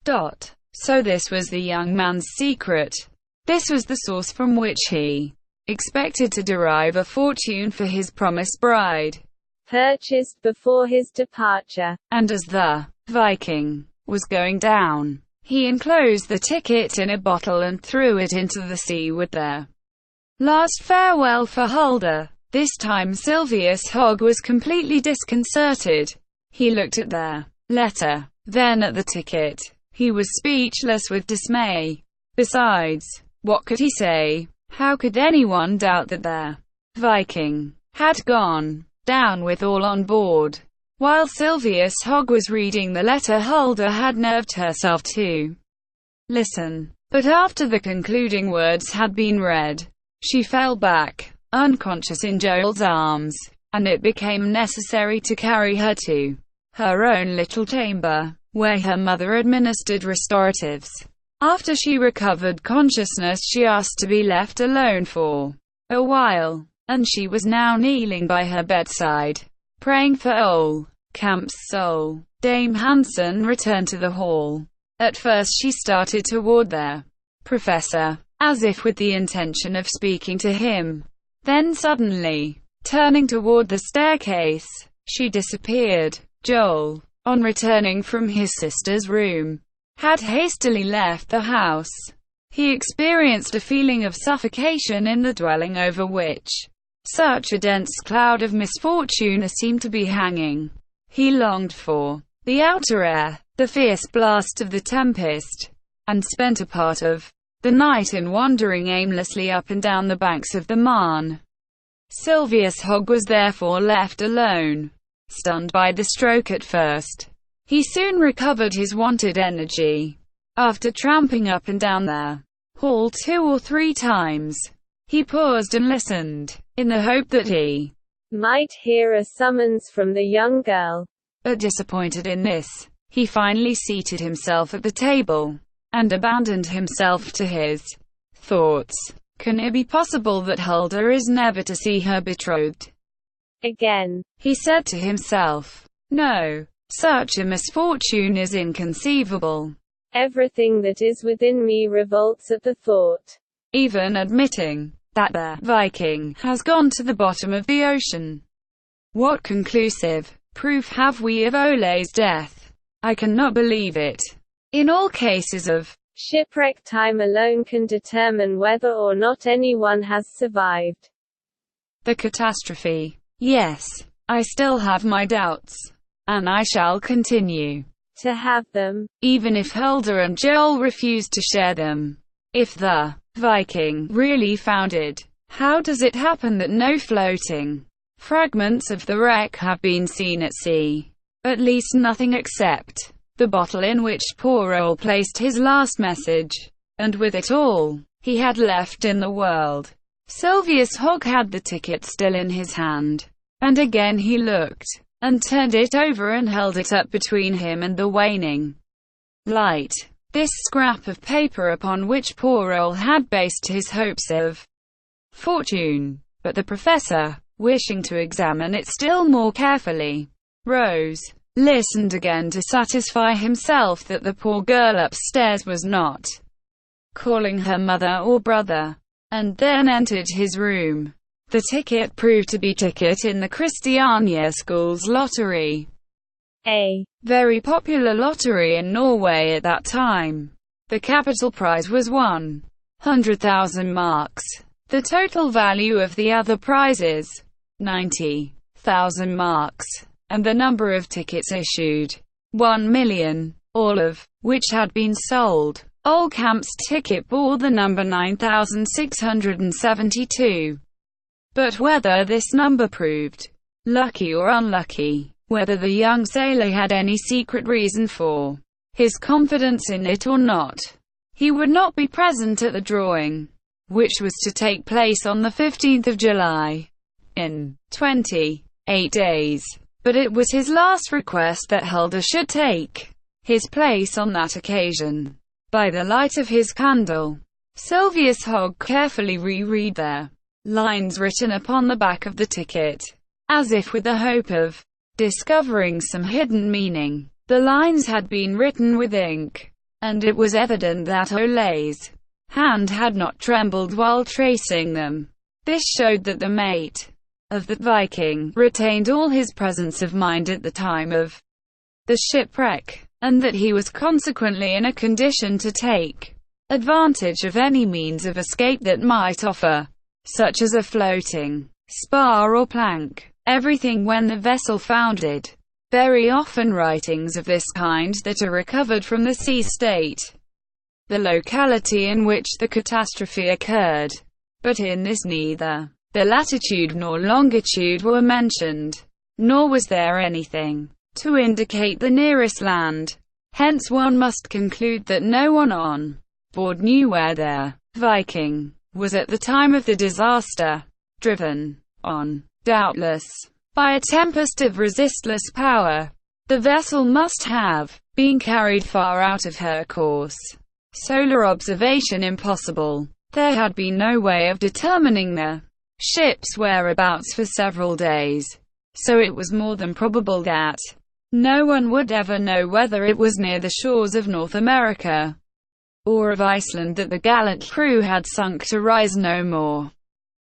So this was the young man's secret. This was the source from which he expected to derive a fortune for his promised bride, purchased before his departure. And as the Viking was going down, he enclosed the ticket in a bottle and threw it into the sea with their last farewell for Hulda. This time Silvius Hogg was completely disconcerted. He looked at their letter, then at the ticket. He was speechless with dismay. Besides, what could he say? How could anyone doubt that their Viking had gone down with all on board? While Silvius Hogg was reading the letter, Hulda had nerved herself to listen. But after the concluding words had been read, she fell back, unconscious in Joel's arms, and it became necessary to carry her to her own little chamber, where her mother administered restoratives. After she recovered consciousness, she asked to be left alone for a while, and she was now kneeling by her bedside, praying for Ole Camp's soul. Dame Hansen returned to the hall. At first she started toward their professor, as if with the intention of speaking to him. Then suddenly, turning toward the staircase, she disappeared. Joel, on returning from his sister's room, had hastily left the house. He experienced a feeling of suffocation in the dwelling over which such a dense cloud of misfortune seemed to be hanging. He longed for the outer air, the fierce blast of the tempest, and spent a part of the night in wandering aimlessly up and down the banks of the Marne. Silvius Hogg was therefore left alone. Stunned by the stroke at first, he soon recovered his wonted energy. After tramping up and down their hall 2 or 3 times, he paused and listened, in the hope that he might hear a summons from the young girl. But disappointed in this, he finally seated himself at the table, and abandoned himself to his thoughts. Can it be possible that Hulda is never to see her betrothed again? He said to himself. No, such a misfortune is inconceivable. Everything that is within me revolts at the thought. Even admitting that the Viking has gone to the bottom of the ocean, what conclusive proof have we of Ole's death? I cannot believe it. In all cases of shipwreck, time alone can determine whether or not anyone has survived the catastrophe. Yes, I still have my doubts, and I shall continue to have them, even if Hulda and Joel refuse to share them. If the Viking really foundered, how does it happen that no floating fragments of the wreck have been seen at sea? At least nothing except the bottle in which poor Ole placed his last message, and with it all he had left in the world. Silvius Hogg had the ticket still in his hand, and again he looked, and turned it over and held it up between him and the waning light. This scrap of paper upon which poor Ole had based his hopes of fortune. But the professor, wishing to examine it still more carefully, rose, listened again to satisfy himself that the poor girl upstairs was not calling her mother or brother, and then entered his room. The ticket proved to be ticket in the Christiania School's lottery, a very popular lottery in Norway at that time. The capital prize was 100,000 marks. The total value of the other prizes, 90,000 marks, and the number of tickets issued, 1 million, all of which had been sold. Ole Camp's ticket bore the number 9672. But whether this number proved lucky or unlucky, whether the young sailor had any secret reason for his confidence in it or not, he would not be present at the drawing, which was to take place on the 15th of July, in 28 days. But it was his last request that Hulda should take his place on that occasion. By the light of his candle, Silvius Hogg carefully reread their lines written upon the back of the ticket, as if with the hope of discovering some hidden meaning. The lines had been written with ink, and it was evident that Ole's hand had not trembled while tracing them. This showed that the mate of the Viking retained all his presence of mind at the time of the shipwreck, and that he was consequently in a condition to take advantage of any means of escape that might offer, such as a floating spar or plank. Everything when the vessel foundered. Very often writings of this kind that are recovered from the sea state the locality in which the catastrophe occurred, but in this neither the latitude nor longitude were mentioned, nor was there anything to indicate the nearest land. Hence one must conclude that no one on board knew where their Viking was at the time of the disaster. Driven on, doubtless, by a tempest of resistless power, the vessel must have been carried far out of her course. Solar observation impossible. There had been no way of determining the ship's whereabouts for several days, so it was more than probable that no one would ever know whether it was near the shores of North America or of Iceland that the gallant crew had sunk to rise no more.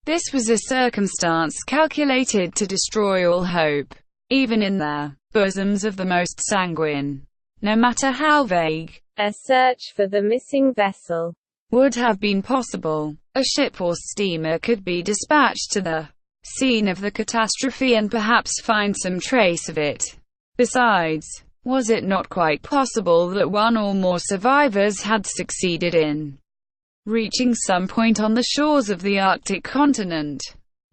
This was a circumstance calculated to destroy all hope, even in the bosoms of the most sanguine, no matter how vague. A search for the missing vessel would have been possible. A ship or steamer could be dispatched to the scene of the catastrophe and perhaps find some trace of it. Besides, was it not quite possible that one or more survivors had succeeded in reaching some point on the shores of the Arctic continent,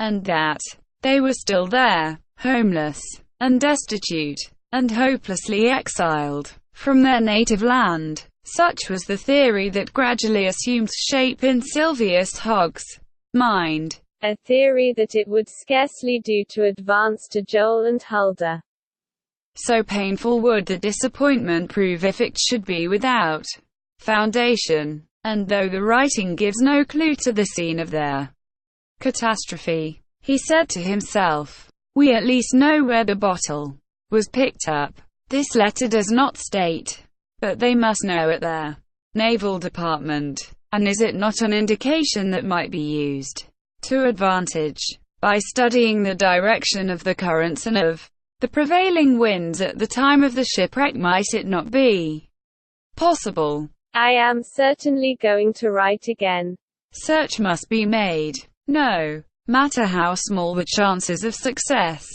and that they were still there, homeless, and destitute, and hopelessly exiled from their native land? Such was the theory that gradually assumed shape in Silvius Hogg's mind. A theory that it would scarcely do to advance to Joel and Hulda. So painful would the disappointment prove if it should be without foundation. And though the writing gives no clue to the scene of their catastrophe, he said to himself, we at least know where the bottle was picked up. This letter does not state, but they must know at their Naval Department, and is it not an indication that might be used to advantage, by studying the direction of the currents and of the prevailing winds at the time of the shipwreck? Might it not be possible? I am certainly going to write again. Search must be made. No matter how small the chances of success.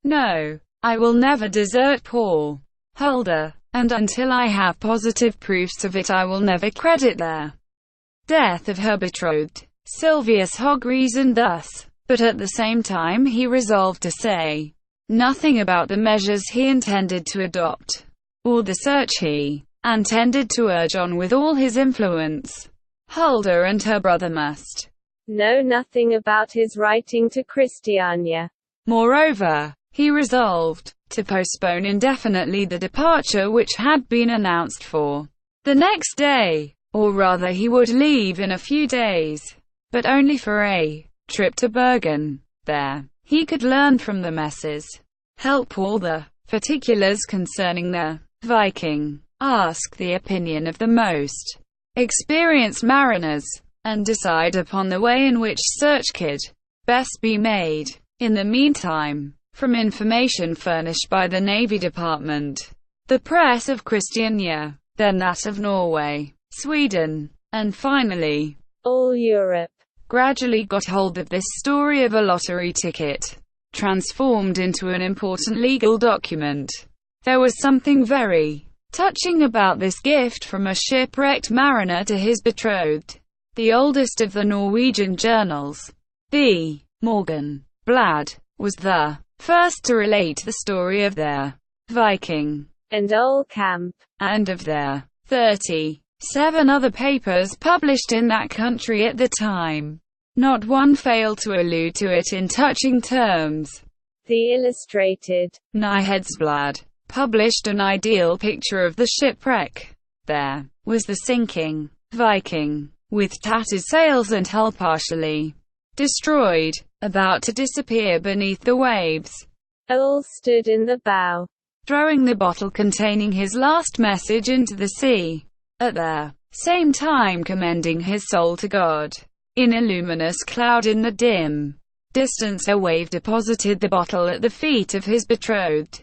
No, I will never desert poor Hulda, and until I have positive proofs of it I will never credit the death of her betrothed. Silvius Hogg reasoned thus, but at the same time he resolved to say nothing about the measures he intended to adopt, or the search he intended to urge on with all his influence. Hulda and her brother must know nothing about his writing to Christiania. Moreover, he resolved to postpone indefinitely the departure which had been announced for the next day, or rather he would leave in a few days, but only for a trip to Bergen. There, he could learn from the messes help all the particulars concerning the Viking, ask the opinion of the most experienced mariners, and decide upon the way in which search could best be made. In the meantime, from information furnished by the Navy Department, the press of Christiania, then that of Norway, Sweden, and finally all Europe, gradually got hold of this story of a lottery ticket, transformed into an important legal document. There was something very touching about this gift from a shipwrecked mariner to his betrothed. The oldest of the Norwegian journals, the Morgen Blad, was the first to relate the story of their Viking and Ole Camp, and of their 37 other papers published in that country at the time. Not one failed to allude to it in touching terms. The Illustrated Nyhetsblad published an ideal picture of the shipwreck. There was the sinking Viking, with tattered sails and hull partially destroyed, about to disappear beneath the waves. Ole stood in the bow, throwing the bottle containing his last message into the sea. at the same time commending his soul to God. In a luminous cloud in the dim distance, a wave deposited the bottle at the feet of his betrothed.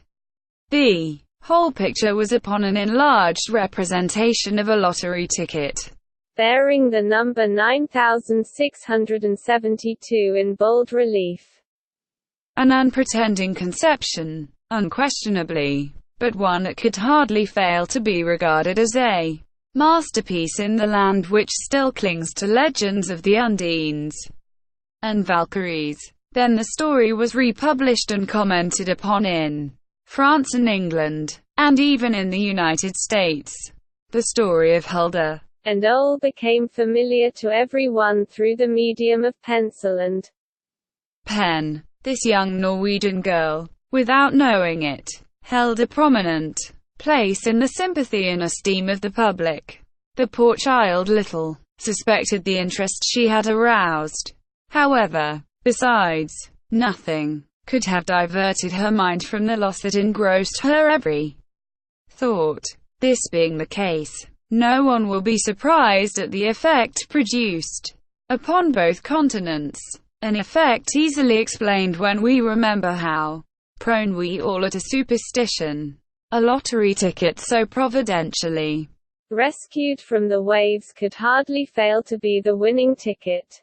The whole picture was upon an enlarged representation of a lottery ticket, bearing the number 9672 in bold relief. An unpretending conception, unquestionably, but one that could hardly fail to be regarded as a masterpiece in the land which still clings to legends of the Undines and Valkyries. Then the story was republished and commented upon in France and England, and even in the United States. The story of Hulda and Ole became familiar to everyone through the medium of pencil and pen. This young Norwegian girl, without knowing it, held a prominent place in the sympathy and esteem of the public. The poor child little suspected the interest she had aroused. However, besides, nothing could have diverted her mind from the loss that engrossed her every thought. This being the case, no one will be surprised at the effect produced upon both continents, an effect easily explained when we remember how prone we all are to superstition. A lottery ticket so providentially rescued from the waves could hardly fail to be the winning ticket.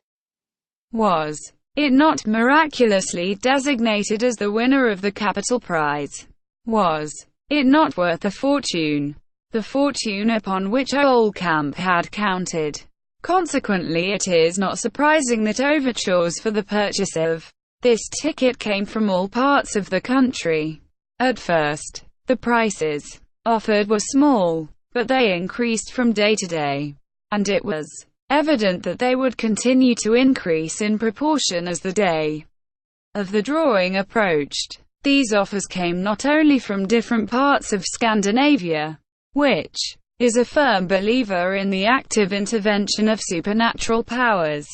Was it not miraculously designated as the winner of the capital prize? Was it not worth a fortune? The fortune upon which Oldcamp had counted. Consequently, it is not surprising that overtures for the purchase of this ticket came from all parts of the country. At first, the prices offered were small, but they increased from day to day, and it was evident that they would continue to increase in proportion as the day of the drawing approached. These offers came not only from different parts of Scandinavia, which is a firm believer in the active intervention of supernatural powers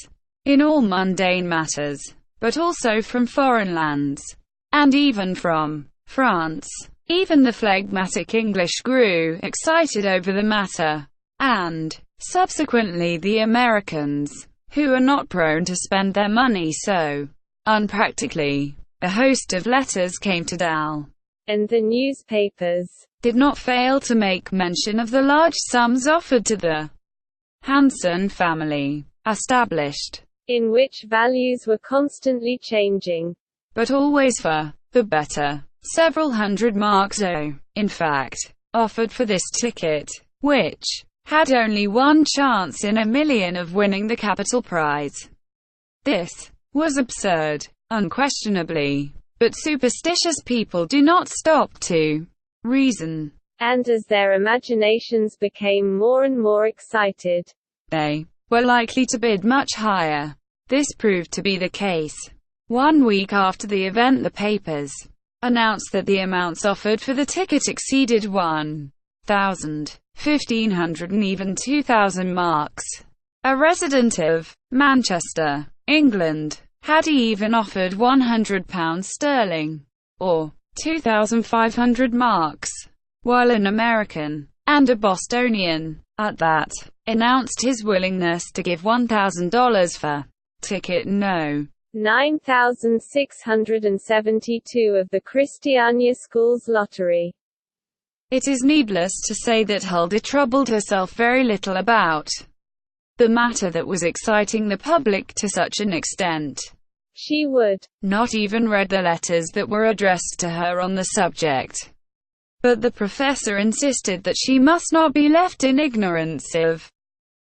in all mundane matters, but also from foreign lands, and even from France. Even the phlegmatic English grew excited over the matter, and subsequently the Americans, who are not prone to spend their money so unpractically. A host of letters came to Dal, and the newspapers did not fail to make mention of the large sums offered to the Hansen family, established, in which values were constantly changing, but always for the better. Several hundred marks, in fact, offered for this ticket, which had only one chance in a million of winning the capital prize. This was absurd, unquestionably, but superstitious people do not stop to reason, and as their imaginations became more and more excited, they were likely to bid much higher. This proved to be the case. 1 week after the event, the papers announced that the amounts offered for the ticket exceeded 1,000, 1,500 and even 2,000 marks. A resident of Manchester, England, had even offered £100 sterling, or 2,500 marks, while an American, and a Bostonian, at that, announced his willingness to give $1,000 for ticket no. 9,672 of the Christiania Schools Lottery. It is needless to say that Hulda troubled herself very little about the matter that was exciting the public to such an extent. She would not even read the letters that were addressed to her on the subject. But the professor insisted that she must not be left in ignorance of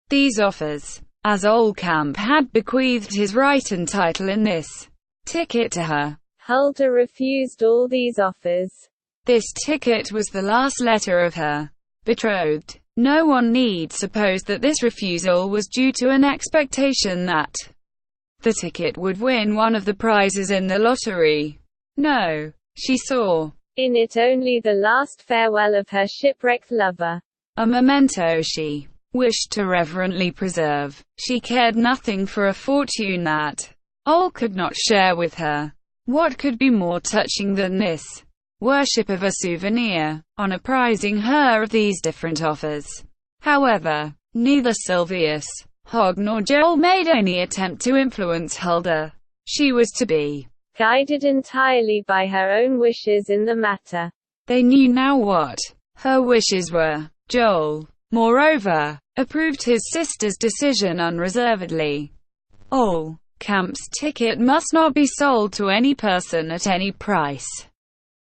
these offers, as Oldcamp had bequeathed his right and title in this ticket to her. Hulda refused all these offers. This ticket was the last letter of her betrothed. No one need suppose that this refusal was due to an expectation that the ticket would win one of the prizes in the lottery. No, she saw in it only the last farewell of her shipwrecked lover, a memento she wished to reverently preserve. She cared nothing for a fortune that Ole could not share with her. What could be more touching than this worship of a souvenir, on apprising her of these different offers? However, neither Sylvius Hogg nor Joel made any attempt to influence Hulda. She was to be guided entirely by her own wishes in the matter. They knew now what her wishes were. Joel, moreover, approved his sister's decision unreservedly. All Camp's ticket must not be sold to any person at any price.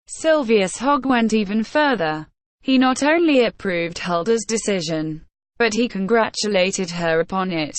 Sylvius Hogg went even further. He not only approved Hulda's decision, but he congratulated her upon it.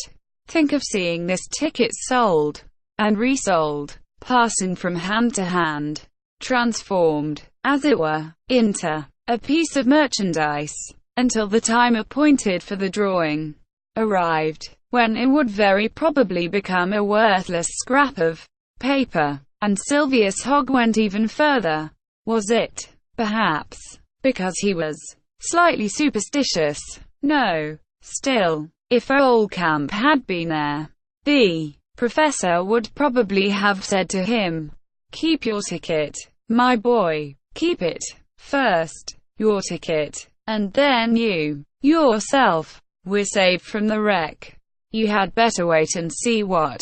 Think of seeing this ticket sold and resold, passing from hand to hand, transformed, as it were, into a piece of merchandise, until the time appointed for the drawing arrived, when it would very probably become a worthless scrap of paper. And Sylvius Hogg went even further. Was it, perhaps, because he was slightly superstitious? No. Still, if old Camp had been there, the professor would probably have said to him, "Keep your ticket, my boy. Keep it. First, your ticket, and then you, yourself. We're saved from the wreck. You had better wait and see what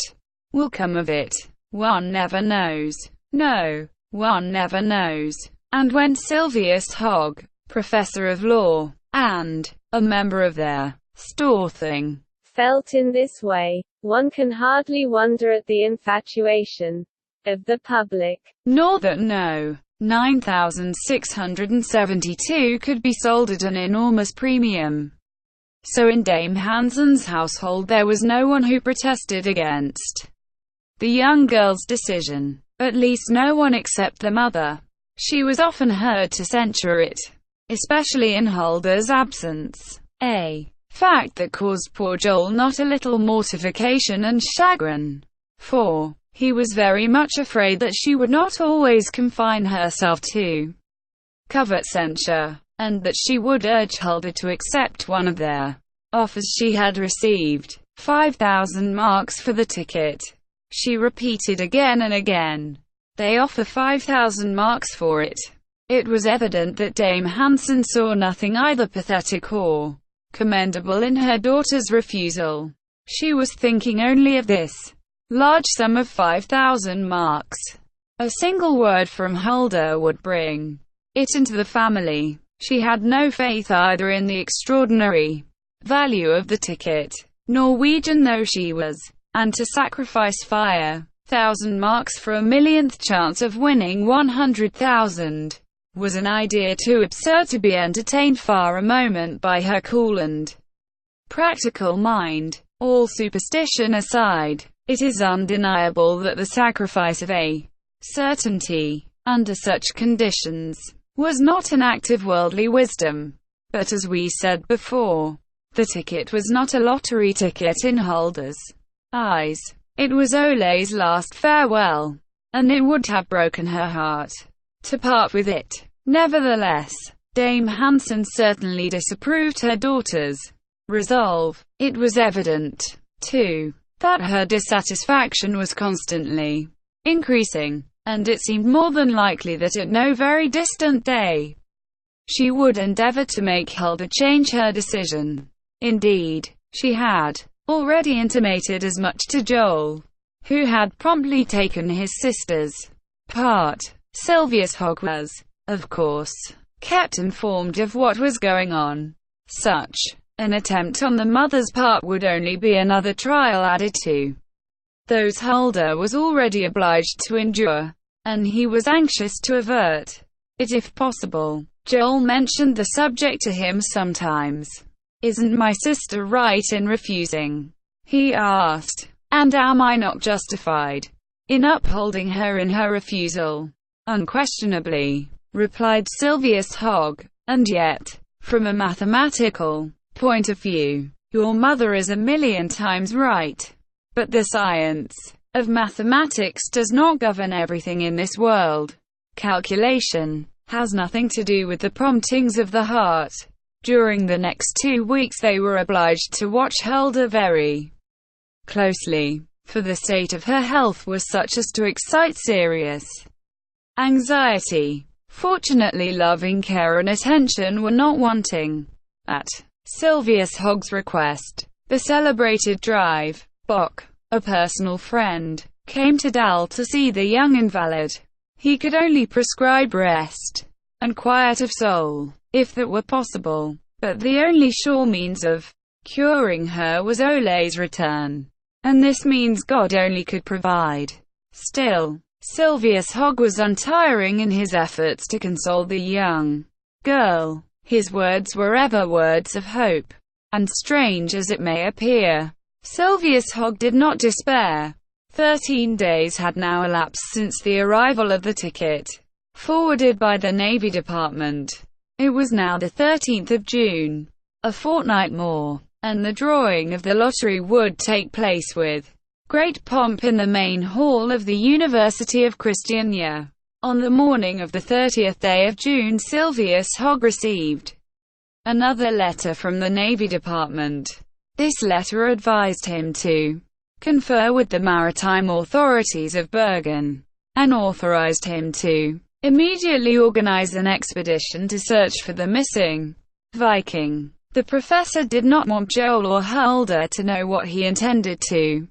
will come of it. One never knows." No, one never knows. And when Sylvius Hogg, professor of law, and a member of their store thing, felt in this way, one can hardly wonder at the infatuation of the public. Nor that no 9,672 could be sold at an enormous premium. So in Dame Hansen's household there was no one who protested against the young girl's decision. At least no one except the mother. She was often heard to censure it, especially in Hulda's absence. A fact that caused poor Joel not a little mortification and chagrin. For he was very much afraid that she would not always confine herself to covert censure, and that she would urge Hulda to accept one of their offers she had received. 5,000 marks for the ticket. She repeated again and again. They offer 5,000 marks for it. It was evident that Dame Hansen saw nothing either pathetic or commendable in her daughter's refusal. She was thinking only of this large sum of 5,000 marks. A single word from Hulda would bring it into the family. She had no faith either in the extraordinary value of the ticket, Norwegian though she was, and to sacrifice 5,000 marks for a millionth chance of winning 100,000 was an idea too absurd to be entertained for a moment by her cool and practical mind. All superstition aside, it is undeniable that the sacrifice of a certainty, under such conditions, was not an act of worldly wisdom. But as we said before, the ticket was not a lottery ticket in Hulda's eyes. It was Ole's last farewell, and it would have broken her heart to part with it. Nevertheless, Dame Hansen certainly disapproved her daughter's resolve. It was evident, too, that her dissatisfaction was constantly increasing, and it seemed more than likely that at no very distant day she would endeavor to make Hulda change her decision. Indeed, she had already intimated as much to Joel, who had promptly taken his sister's part. Sylvius Hogg was, of course, kept informed of what was going on. Such an attempt on the mother's part would only be another trial added to those Hulda was already obliged to endure, and he was anxious to avert it if possible. Joel mentioned the subject to him sometimes. "Isn't my sister right in refusing?" he asked. "And am I not justified in upholding her in her refusal?" "Unquestionably," replied Sylvius Hogg. "And yet, from a mathematical point of view, your mother is a million times right. But the science of mathematics does not govern everything in this world. Calculation has nothing to do with the promptings of the heart." During the next 2 weeks they were obliged to watch Hulda very closely, for the state of her health was such as to excite serious anxiety. Fortunately loving care and attention were not wanting. At Sylvius Hogg's request. The celebrated drive. Bock, a personal friend, came to Dal to see the young invalid. He could only prescribe rest and quiet of soul, if that were possible. But the only sure means of curing her was Ole's return, and this means God only could provide. Still, Sylvius Hogg was untiring in his efforts to console the young girl. His words were ever words of hope, and strange as it may appear, Sylvius Hogg did not despair. 13 days had now elapsed since the arrival of the ticket, forwarded by the Navy Department. It was now the 13th of June. A fortnight more, and the drawing of the lottery would take place with great pomp in the main hall of the University of Christiania. On the morning of the 30th day of June, Sylvius Hogg received another letter from the Navy Department. This letter advised him to confer with the maritime authorities of Bergen, and authorized him to immediately organize an expedition to search for the missing Viking. The professor did not want Joel or Hulda to know what he intended to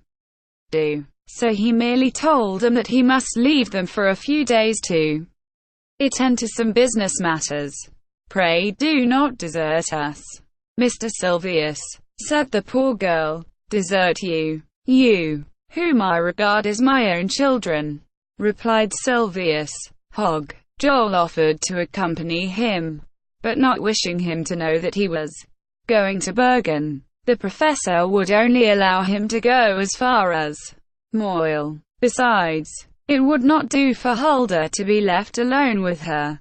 do, so he merely told them that he must leave them for a few days to attend to some business matters. "Pray do not desert us, Mr. Sylvius," said the poor girl. "Desert you? You, whom I regard as my own children," replied Sylvius Hogg. Joel offered to accompany him, but not wishing him to know that he was going to Bergen, the professor would only allow him to go as far as Moyle. Besides, it would not do for Hulda to be left alone with her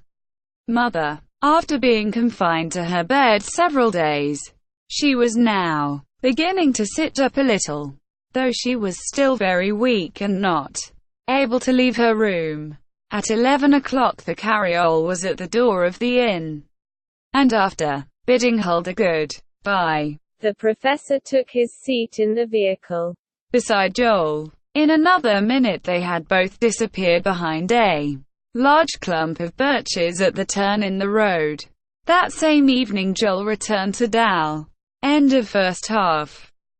mother. After being confined to her bed several days, she was now beginning to sit up a little, though she was still very weak and not able to leave her room. At 11 o'clock the carriole was at the door of the inn, and after bidding Hulda good-bye, the professor took his seat in the vehicle beside Joel. In another minute they had both disappeared behind a large clump of birches at the turn in the road. That same evening Joel returned to Dal. End of first half.